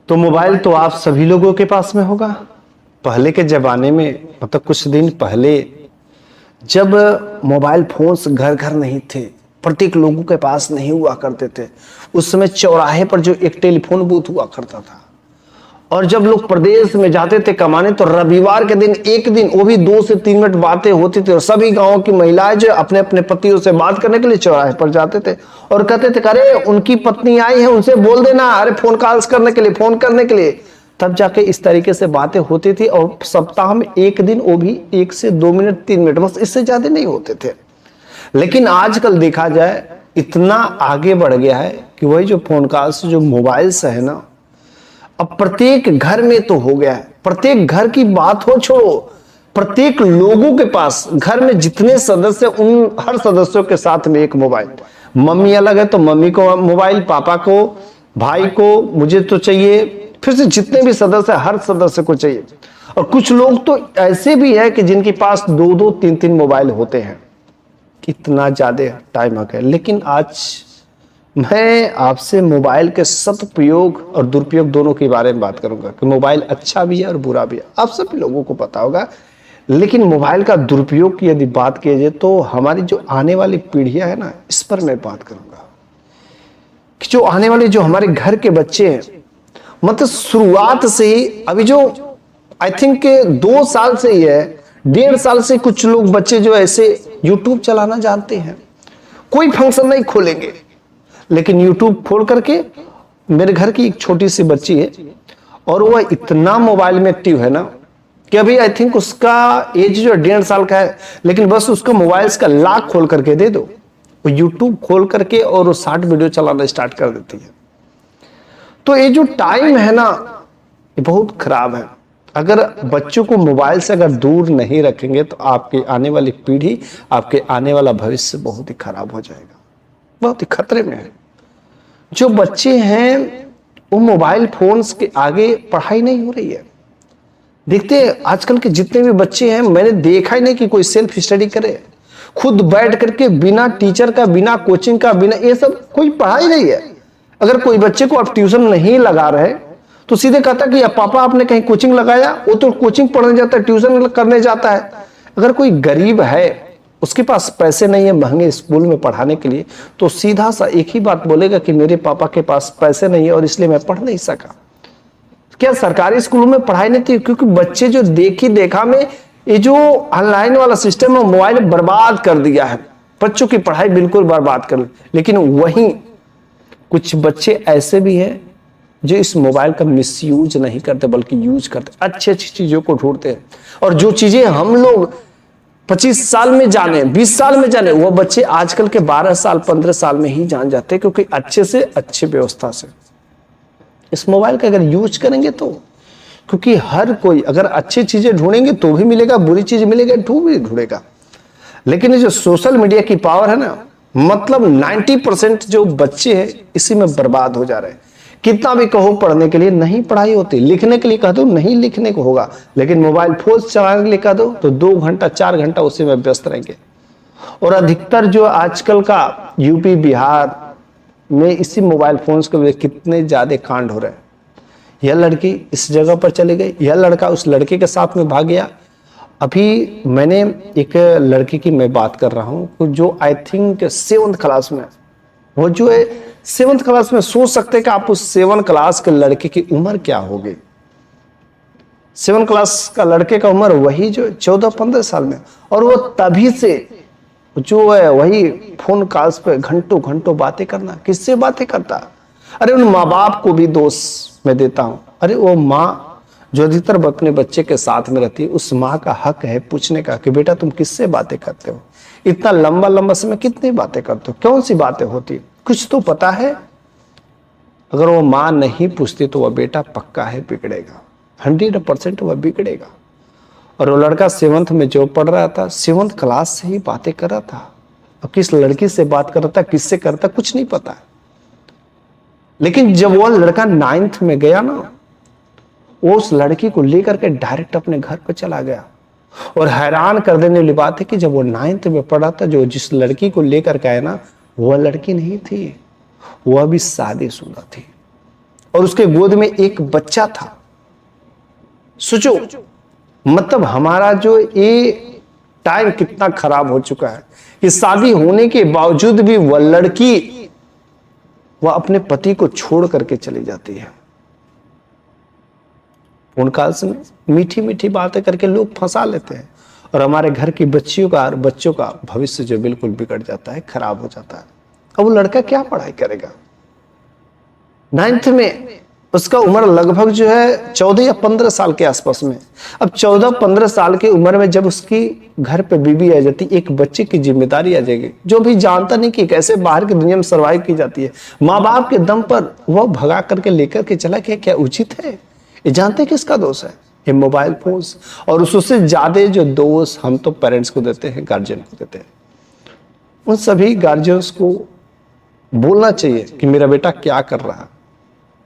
तो मोबाइल तो आप सभी लोगों के पास में होगा। पहले के जमाने में मतलब कुछ दिन पहले जब मोबाइल फोन्स घर घर नहीं थे, प्रत्येक लोगों के पास नहीं हुआ करते थे, उस समय चौराहे पर जो एक टेलीफोन बूथ हुआ करता था और जब लोग प्रदेश में जाते थे कमाने तो रविवार के दिन एक दिन वो भी 2 से 3 मिनट बातें होती थी और सभी गांवों की महिलाएं जो अपने अपने पतियों से बात करने के लिए चौराहे पर जाते थे और कहते थे अरे उनकी पत्नी आई है उनसे बोल देना, अरे फोन कॉल्स करने के लिए, फोन करने के लिए। तब जाके इस तरीके से बातें होती थी और सप्ताह में एक दिन, वो भी 1 से 2 मिनट 3 मिनट, बस इससे ज्यादा नहीं होते थे। लेकिन आजकल देखा जाए इतना आगे बढ़ गया है कि वही जो फोन कॉल्स, जो मोबाइल्स है ना, अब प्रत्येक घर में तो हो गया है। प्रत्येक घर की बात हो छोड़ो, प्रत्येक लोगों के पास घर में जितने सदस्य, उन हर सदस्यों के साथ में एक मोबाइल। मम्मी अलग है तो मम्मी को मोबाइल, पापा को, भाई को, मुझे तो चाहिए, फिर से जितने भी सदस्य हर सदस्य को चाहिए। और कुछ लोग तो ऐसे भी है कि जिनके पास 2-2 3-3 मोबाइल होते हैं। कितना ज्यादा टाइम आ गया। लेकिन आज मैं आपसे मोबाइल के सदुपयोग और दुरुपयोग दोनों के बारे में बात करूंगा कि मोबाइल अच्छा भी है और बुरा भी है, आप सभी लोगों को पता होगा। लेकिन मोबाइल का दुरुपयोग की यदि बात की जाए तो हमारी जो आने वाली पीढ़ियां है ना, इस पर मैं बात करूंगा कि जो आने वाले जो हमारे घर के बच्चे हैं, मतलब शुरुआत से ही, अभी जो आई थिंक 2 साल से ही है, 1.5 साल से कुछ लोग बच्चे जो ऐसे यूट्यूब चलाना जानते हैं। कोई फंक्शन नहीं खोलेंगे लेकिन यूट्यूब खोल करके, मेरे घर की एक छोटी सी बच्ची है और वह इतना मोबाइल में एक्टिव है ना कि अभी आई थिंक उसका एज जो 1.5 साल का है, लेकिन बस उसका मोबाइल का लॉक खोल करके दे दो, वो यूट्यूब खोल करके और वो 60 वीडियो चलाना स्टार्ट कर देती है। तो ये जो टाइम है ना, ये बहुत खराब है। अगर बच्चों को मोबाइल से अगर दूर नहीं रखेंगे तो आपकी आने वाली पीढ़ी, आपके आने वाला भविष्य बहुत ही खराब हो जाएगा, बहुत ही खतरे में है। जो बच्चे हैं वो मोबाइल फोन्स के आगे पढ़ाई नहीं हो रही है। देखते हैं आजकल के जितने भी बच्चे हैं, मैंने देखा ही नहीं कि कोई सेल्फ स्टडी करे, खुद बैठ करके बिना टीचर का, बिना कोचिंग का, बिना ये सब कोई पढ़ाई नहीं है। अगर कोई बच्चे को आप ट्यूशन नहीं लगा रहे तो सीधे कहता कि पापा आपने कहीं कोचिंग लगाया, वो तो कोचिंग पढ़ने जाता है, ट्यूशन करने जाता है। अगर कोई गरीब है, उसके पास पैसे नहीं है महंगे स्कूल में पढ़ाने के लिए, तो सीधा सा एक ही बात बोलेगा कि मेरे पापा के पास पैसे नहीं है और इसलिए मैं पढ़ नहीं सका। क्या सरकारी स्कूलों में पढ़ाई नहीं थी? क्योंकि बच्चे जो देखी देखा में ये जो ऑनलाइन वाला सिस्टम है, मोबाइल बर्बाद कर दिया है, बच्चों की पढ़ाई बिल्कुल बर्बाद कर दी। लेकिन वहीं कुछ बच्चे ऐसे भी हैं जो इस मोबाइल का मिसयूज नहीं करते बल्कि यूज करते, अच्छी अच्छी चीजों को ढूंढते हैं। और जो चीजें हम लोग 25 साल में जाने, 20 साल में जाने, वो बच्चे आजकल के 12 साल 15 साल में ही जान जाते हैं, क्योंकि अच्छे से अच्छी व्यवस्था से इस मोबाइल का अगर यूज करेंगे तो। क्योंकि हर कोई अगर अच्छी चीजें ढूंढेंगे तो भी मिलेगा, बुरी चीज मिलेगा तो भी ढूंढेगा। लेकिन ये जो सोशल मीडिया की पावर है ना, मतलब 90% जो बच्चे हैं इसी में बर्बाद हो जा रहे हैं। कितना भी कहो पढ़ने के लिए, नहीं पढ़ाई होती, लिखने के लिए कह दो नहीं लिखने को होगा, लेकिन मोबाइल फोन चलाने के लिए कह दो तो 2 घंटा 4 घंटा उसी में व्यस्त रहेंगे। और अधिकतर जो आजकल का यूपी बिहार में इसी मोबाइल फोन्स के कितने ज्यादा कांड हो रहे हैं। यह लड़की इस जगह पर चली गई, यह लड़का उस लड़के के साथ में भाग गया। अभी मैंने एक लड़की की मैं बात कर रहा हूं जो आई थिंक 7th क्लास में, वो जो है 7th क्लास में, सोच सकते हैं कि आप उस 7th क्लास के लड़के की उम्र क्या होगी। 7th क्लास का लड़के का उम्र वही जो 14-15 साल में, और वो तभी से जो है वही फोन कॉल्स पे घंटों घंटों बातें करना। किससे बातें करता? अरे उन माँ बाप को भी दोष मैं देता हूं। अरे वो माँ जो अधिकतर अपने बच्चे के साथ में रहती है, उस माँ का हक है पूछने का कि बेटा तुम किससे बातें करते हो, इतना लंबा लंबा समय कितनी बातें करते हो, कौन सी बातें होती, कुछ तो पता है। अगर वो माँ नहीं पूछती तो वह बेटा पक्का है बिगड़ेगा, 100% वह बिगड़ेगा। और वो लड़का 7th में जो पढ़ रहा था, 7th क्लास से ही बातें कर रहा था। अब किस लड़की से बात कर रहा था, किससे करता, कुछ नहीं पता। लेकिन जब वो लड़का 9th में गया ना, वो उस लड़की को लेकर के डायरेक्ट अपने घर पर चला गया। और हैरान कर देने वाली बात है कि जब वो 9th में पढ़ा था, जो जिस लड़की को लेकर के आया ना, वह लड़की नहीं थी, वह भी शादीशुदा थी। और उसके गोद में एक बच्चा था। सोचो, मतलब हमारा जो ये टाइम कितना खराब हो चुका है कि शादी होने के बावजूद भी वह लड़की वह अपने पति को छोड़ करके चली जाती है। फोन कॉल्स में मीठी मीठी बातें करके लोग फंसा लेते हैं और हमारे घर की बच्चियों का और बच्चों का भविष्य जो बिल्कुल बिगड़ जाता है, खराब हो जाता है। अब वो लड़का क्या पढ़ाई करेगा? 9th में उसका उम्र लगभग जो है 14 या 15 साल के आसपास में। अब 14-15 साल की उम्र में जब उसकी घर पे बीबी आ जाती, एक बच्चे की जिम्मेदारी आ जाएगी, जो भी जानता नहीं कि कैसे बाहर की दुनिया में सर्वाइव की जाती है। माँ बाप के दम पर वह भगा करके लेकर के चला गया, क्या उचित है? ये जानते किसका दोष है? ये मोबाइल फोन्स। और उससे ज्यादा जो दोष हम तो पेरेंट्स को देते हैं, गार्जियन को देते हैं। उन सभी गार्जियंस को बोलना चाहिए कि मेरा बेटा क्या कर रहा है,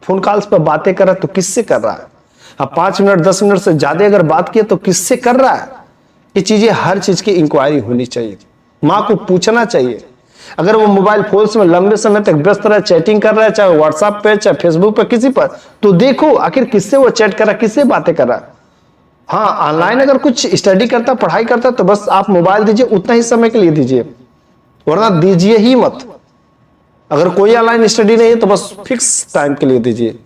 फोन कॉल्स पर बातें कर रहा है तो किससे कर रहा है, अब 5 मिनट 10 मिनट से ज्यादा अगर बात किया तो किससे कर रहा है। ये चीजें, हर चीज की इंक्वायरी होनी चाहिए। माँ को पूछना चाहिए। अगर वो मोबाइल फोन्स में लंबे समय तक व्यस्त रहा, चैटिंग कर रहा है, चाहे व्हाट्सएप पे, चाहे फेसबुक पे, किसी पर, तो देखो आखिर किससे वो चैट कर रहा है, किससे बातें कर रहा है। हाँ, ऑनलाइन अगर कुछ स्टडी करता, पढ़ाई करता, तो बस आप मोबाइल दीजिए, उतना ही समय के लिए दीजिए, वरना दीजिए ही मत। अगर कोई ऑनलाइन स्टडी नहीं है तो बस फिक्स टाइम के लिए दीजिए।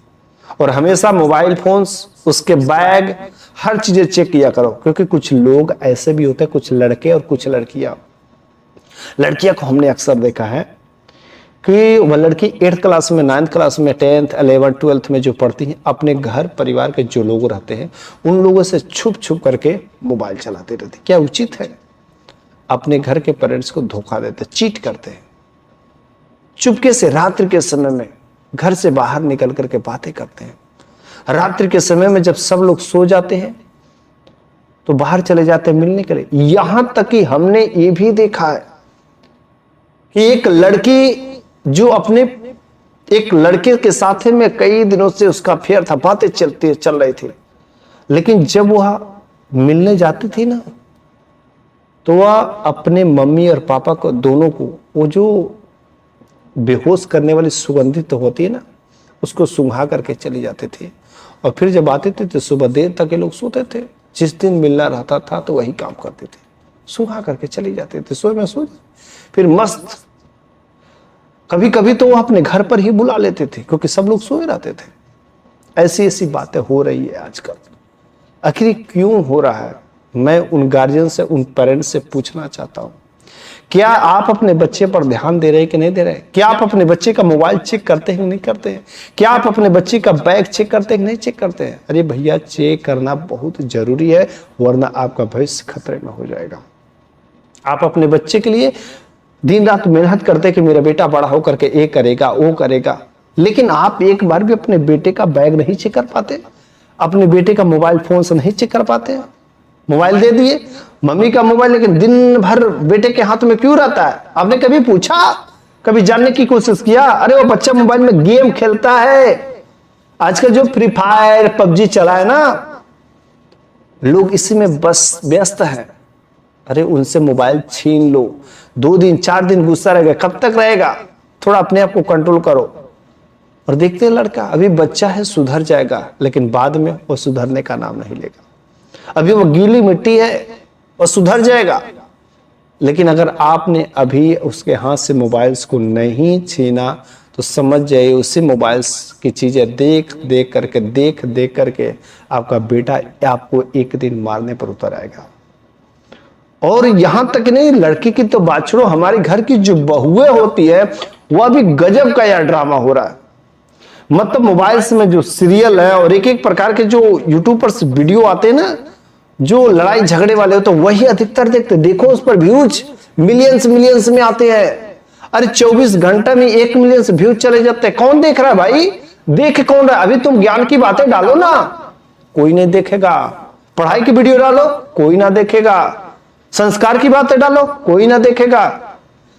और हमेशा मोबाइल फोन्स, उसके बैग, हर चीजें चेक किया करो, क्योंकि कुछ लोग ऐसे भी होते हैं, कुछ लड़के और कुछ लड़कियां को हमने अक्सर देखा है कि वह लड़की 8th क्लास में, 9th क्लास में, 10th, 11th, 12th में जो पढ़ती हैं, अपने घर परिवार के जो लोग रहते हैं उन लोगों से छुप छुप करके मोबाइल चलाते रहते। क्या उचित है? अपने घर के पेरेंट्स को धोखा देते, चीट करते हैं। चुपके से रात्रि के समय में घर से बाहर निकल करके बातें करते हैं। रात्रि के समय में जब सब लोग सो जाते हैं तो बाहर चले जाते हैं मिलने के लिए। यहां तक कि हमने ये भी देखा है कि एक लड़की जो अपने एक लड़के के साथ में कई दिनों से उसका अफेयर था, बातें चल रही थी, लेकिन जब वह मिलने जाती थी ना, तो वह अपने मम्मी और पापा को, दोनों को, वो जो बेहोश करने वाली सुगंधित तो होती है ना, उसको सूंघा करके चली जाते थे। और फिर जब आते थे तो सुबह देर तक ये लोग सोते थे। जिस दिन मिलना रहता था तो वही काम करते थे, सूंघा करके चली जाते थे, सोए में सो, फिर मस्त। कभी कभी तो वो अपने घर पर ही बुला लेते थे क्योंकि सब लोग सोए रहते थे। ऐसी ऐसी बातें हो रही है आजकल। आखिर क्यों हो रहा है? मैं उन गार्जियन से, उन पेरेंट्स से पूछना चाहता हूं, क्या आप अपने बच्चे पर ध्यान दे रहे हैं कि नहीं दे रहे हैं? क्या आप अपने बच्चे का मोबाइल चेक करते हैं कि नहीं करते हैं? क्या आप अपने बच्चे का बैग चेक करते हैं कि नहीं चेक करते हैं? अरे भैया, चेक करना बहुत जरूरी है, वरना आपका भविष्य खतरे में हो जाएगा। आप अपने बच्चे के लिए दिन रात मेहनत करते हैं कि मेरा बेटा बड़ा होकर के ये करेगा, वो करेगा, लेकिन आप एक बार भी अपने बेटे का बैग नहीं चेक कर पाते, अपने बेटे का मोबाइल फोन से नहीं चेक कर पाते। मोबाइल दे दिए, मम्मी का मोबाइल, लेकिन दिन भर बेटे के हाथ में क्यों रहता है? आपने कभी पूछा, कभी जानने की कोशिश किया? अरे वो बच्चा मोबाइल में गेम खेलता है। आजकल जो फ्री फायर, पबजी चला है ना, लोग इसी में बस व्यस्त हैं। अरे उनसे मोबाइल छीन लो। 2 दिन 4 दिन गुस्सा रहेगा, कब तक रहेगा? थोड़ा अपने आप को कंट्रोल करो। और देखते हैं, लड़का अभी बच्चा है, सुधर जाएगा, लेकिन बाद में वो सुधरने का नाम नहीं लेगा। अभी वो गीली मिट्टी है, वो सुधर जाएगा, लेकिन अगर आपने अभी उसके हाथ से मोबाइल्स को नहीं छीना तो समझ जाइए उसी मोबाइल्स की चीजें देख देख करके आपका बेटा आपको एक दिन मारने पर उतर आएगा। और यहां तक नहीं, लड़की की तो बात छोड़ो, हमारे घर की जो बहुएं होती है वह भी गजब का यार ड्रामा हो रहा है। मतलब मोबाइल्स में जो सीरियल है और एक एक प्रकार के जो यूट्यूब पर वीडियो आते हैं ना, जो लड़ाई झगड़े वाले हो, तो वही अधिकतर देखते। देखो उस पर व्यूज मिलियंस में आते हैं। अरे 24 घंटे में 1 मिलियन व्यूज चले जाते हैं। कौन देख रहा है भाई? देख कौन रहा है? अभी तुम ज्ञान की बातें डालो ना, कोई नहीं देखेगा। पढ़ाई की वीडियो डालो, कोई ना देखेगा। संस्कार की बातें डालो, कोई ना देखेगा।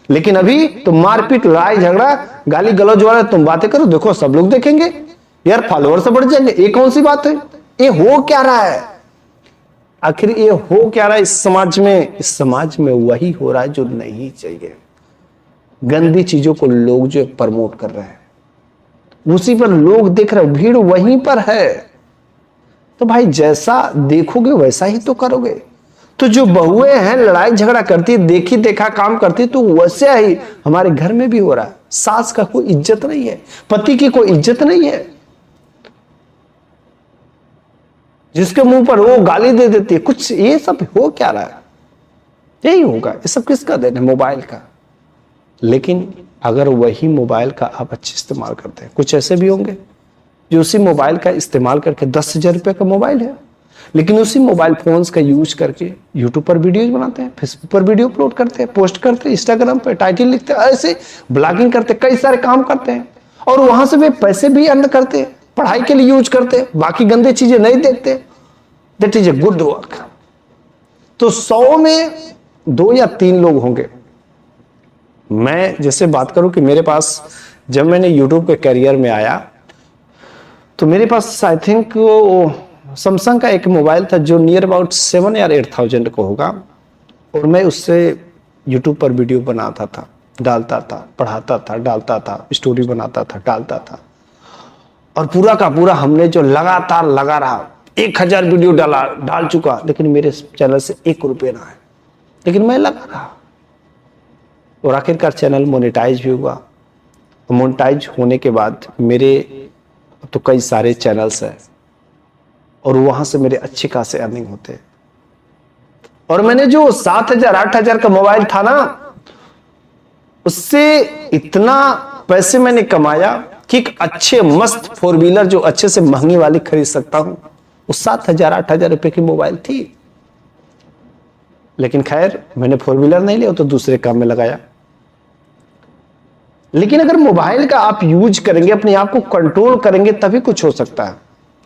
लेकिन अभी तुम मारपीट, लड़ाई झगड़ा, गाली गलौज वाला तुम बातें करो, देखो सब लोग देखेंगे यार, फॉलोअर्स बढ़ जाएंगे। ये कौन सी बात है? ये हो क्या रहा है? आखिर ये हो क्या रहा है इस समाज में? इस समाज में वही हो रहा है जो नहीं चाहिए। गंदी चीजों को लोग जो प्रमोट कर रहे हैं। उसी पर लोग देख रहे, भीड़ वहीं पर है। तो भाई जैसा देखोगे वैसा ही तो करोगे। तो जो बहुएं हैं लड़ाई झगड़ा करती, देखी देखा काम करती, तो वैसे ही हमारे घर में भी हो रहा है। सास का कोई इज्जत नहीं है, पति की कोई इज्जत नहीं है, जिसके मुंह पर वो गाली दे देती है। कुछ ये सब हो क्या रहा है? यही होगा। ये सब किसका देन है? मोबाइल का। लेकिन अगर वही मोबाइल का आप अच्छे इस्तेमाल करते हैं, कुछ ऐसे भी होंगे जो उसी मोबाइल का इस्तेमाल करके 10,000 रुपए का मोबाइल है, लेकिन उसी मोबाइल फोन्स का यूज करके यूट्यूब पर वीडियोज बनाते हैं, फेसबुक पर वीडियो अपलोड करते हैं, पोस्ट करते हैं, इंस्टाग्राम पर टाइटल लिखते हैं, ऐसे ब्लॉगिंग करते हैं, कई सारे काम करते हैं और वहां से वे पैसे भी अर्न करते हैं, पढ़ाई के लिए यूज करते हैं, बाकी गंदे चीजें नहीं देखते। That is a good work. तो 100 में 2 या 3 लोग होंगे। मैं जैसे बात करूं कि मेरे पास जब मैंने यूट्यूब के करियर में आया तो मेरे पास आई थिंक सैमसंग का एक मोबाइल था जो नियर अबाउट 7 या 8,000 को होगा, और मैं उससे यूट्यूब पर वीडियो बनाता था, डालता था, पढ़ाता था, डालता था, स्टोरी बनाता था, डालता था, और पूरा का पूरा हमने जो लगातार लगा रहा 1000 वीडियो डाल चुका, लेकिन मेरे चैनल से 1 रुपये ना है, लेकिन मैं लगा रहा और आखिरकार चैनल मोनेटाइज भी हुआ। मोनेटाइज होने के बाद मेरे तो कई सारे चैनल्स हैं और वहां से मेरे अच्छे खासे अर्निंग होते हैं। और मैंने जो 7,000 8,000 का मोबाइल था ना, उससे इतना पैसे मैंने कमाया कि एक अच्छे मस्त 4 व्हीलर जो अच्छे से महंगी वाली खरीद सकता हूं, वो 7,000 8,000 रुपए की मोबाइल थी। लेकिन खैर मैंने 4 व्हीलर नहीं लिया, तो दूसरे काम में लगाया। लेकिन अगर मोबाइल का आप यूज करेंगे, अपने आप को कंट्रोल करेंगे, तभी कुछ हो सकता है।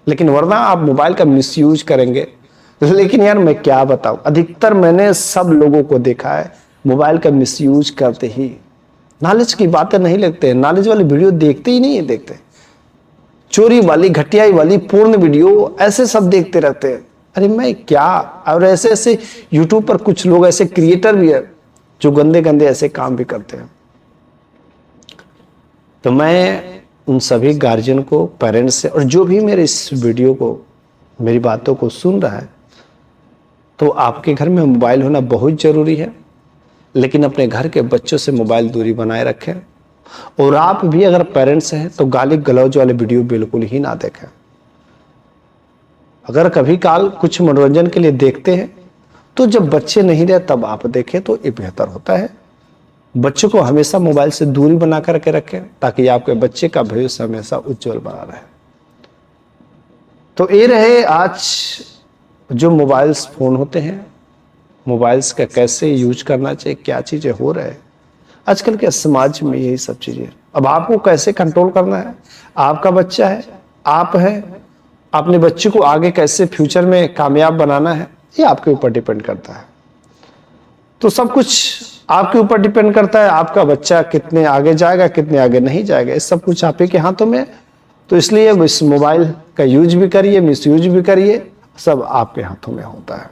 लेकिन वरना आप मोबाइल का मिसयूज करेंगे। लेकिन यार मैं क्या बताऊं, अधिकतर मैंने सब लोगों को देखा है मोबाइल का मिसयूज करते ही नॉलेज की बातें नहीं लेते हैं, नॉलेज वाली वीडियो देखते ही नहीं है, देखते चोरी वाली, घटियाई वाली, पूर्ण वीडियो, ऐसे सब देखते रहते हैं। अरे मैं क्या। और ऐसे ऐसे यूट्यूब पर कुछ लोग ऐसे क्रिएटर भी है जो गंदे गंदे ऐसे काम भी करते हैं। तो मैं उन सभी गार्जियन को, पेरेंट्स से, और जो भी मेरे इस वीडियो को, मेरी बातों को सुन रहा है, तो आपके घर में मोबाइल होना बहुत जरूरी है, लेकिन अपने घर के बच्चों से मोबाइल दूरी बनाए रखें। और आप भी अगर पेरेंट्स हैं तो गाली गलौज वाले वीडियो बिल्कुल ही ना देखें। अगर कभी काल कुछ मनोरंजन के लिए देखते हैं तो जब बच्चे नहीं रहे तब आप देखें, तो ये बेहतर होता है। बच्चों को हमेशा मोबाइल से दूरी बना करके रखें ताकि आपके बच्चे का भविष्य हमेशा उज्जवल बना रहे। तो ये रहे आज जो मोबाइल्स फोन होते हैं, मोबाइल्स का कैसे यूज करना चाहिए, क्या चीजें हो रहा है आजकल के समाज में, यही सब चीजें। अब आपको कैसे कंट्रोल करना है, आपका बच्चा है, आप हैं, अपने बच्चे को आगे कैसे फ्यूचर में कामयाब बनाना है, ये आपके ऊपर डिपेंड करता है। तो सब कुछ आपके ऊपर डिपेंड करता है, आपका बच्चा कितने आगे जाएगा, कितने आगे नहीं जाएगा, ये सब कुछ आप ही के हाथों में। तो इसलिए इस मोबाइल का यूज भी करिए, मिस यूज भी करिए, सब आपके हाथों में होता है।